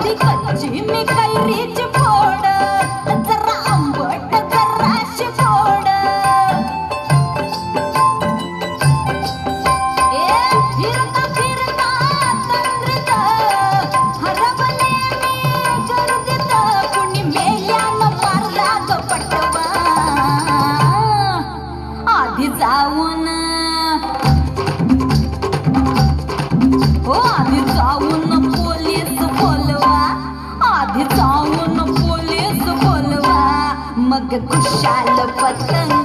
कधी कच्ची मी कैरीची फोड, जरा आंबट जराशी गोड. फिरता फिरता तंद्रीत हरवले मी गर्दीत, कुणी मेल्यानं मारला ग पटवा. आधी जाऊन आधी जाऊन पोलीस बोलवा, आधी जाऊन पोलीस बोलवा, मग खुशाल पतंग